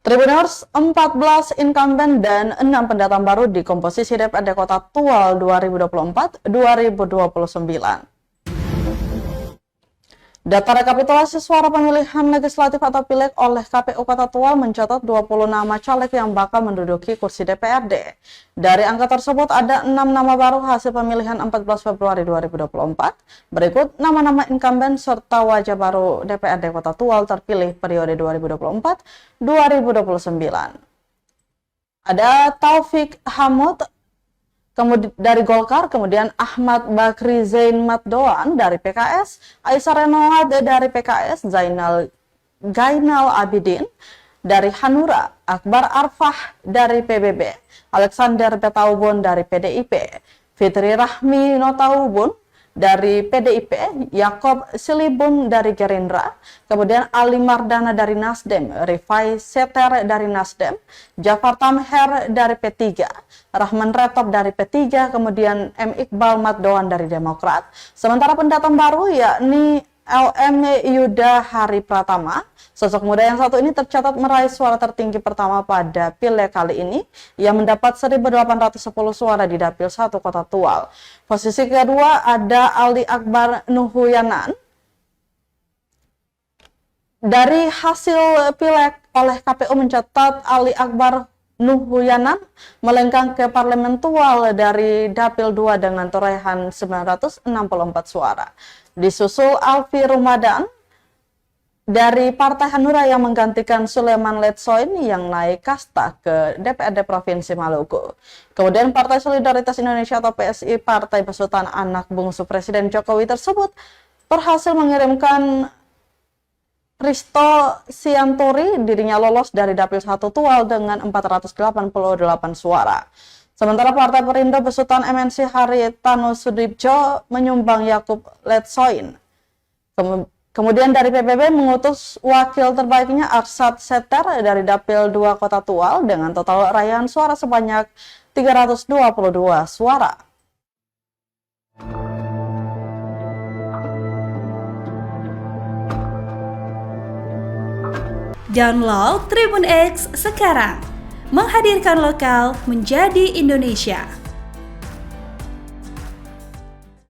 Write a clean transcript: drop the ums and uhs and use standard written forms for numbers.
Tribuners, 14 incumbent dan 6 pendatang baru di komposisi DPRD Kota Tual 2024-2029. Data rekapitulasi suara pemilihan legislatif atau pileg oleh KPU Kota Tual mencatat 20 nama caleg yang bakal menduduki kursi DPRD. Dari angka tersebut ada 6 nama baru hasil pemilihan 14 Februari 2024. Berikut nama-nama incumbent serta wajah baru DPRD Kota Tual terpilih periode 2024-2029. Ada Taufik Hamud dari Golkar, kemudian Ahmad Bakri Zain Matdoan dari PKS, Aisyah Renoad dari PKS, Gainal Abidin dari Hanura, Akbar Arfah dari PBB, Alexander Betaubun dari PDIP, Fitri Rahmi Notaubun dari PDIP, Yakob Silibun dari Gerindra, kemudian Ali Mardana dari Nasdem, Rifai Seter dari Nasdem, Jafar Tamher dari P3, Rahman Retop dari P3, kemudian M. Iqbal Matdoan dari Demokrat. Sementara pendatang baru yakni LM Yuda Hari Pratama. Sosok muda yang satu ini tercatat meraih suara tertinggi pertama pada pileg kali ini. Ia mendapat 1.810 suara di Dapil 1 Kota Tual. Posisi kedua ada Ali Akbar Nuhuyanan. Dari hasil pileg oleh KPU mencatat Ali Akbar Nuhuyanan melenggang ke Parlemen Tual dari Dapil 2 dengan torehan 964 suara. Disusul Alfi Rumadan dari Partai Hanura yang menggantikan Suleman Letsoin yang naik kasta ke DPRD Provinsi Maluku. Kemudian Partai Solidaritas Indonesia atau PSI, Partai Besutan Anak Bungsu Presiden Jokowi tersebut berhasil mengirimkan Risto Sianturi, dirinya lolos dari Dapil 1 Tual dengan 488 suara. Sementara Partai Perindo Besutan MNC Haritanu Sudibjo menyumbang Yakub Letsoin. Kemudian dari PBB mengutus wakil terbaiknya Arsad Seter dari Dapil 2 Kota Tual dengan total raihan suara sebanyak 322 suara. Download Tribun X sekarang, menghadirkan lokal menjadi Indonesia.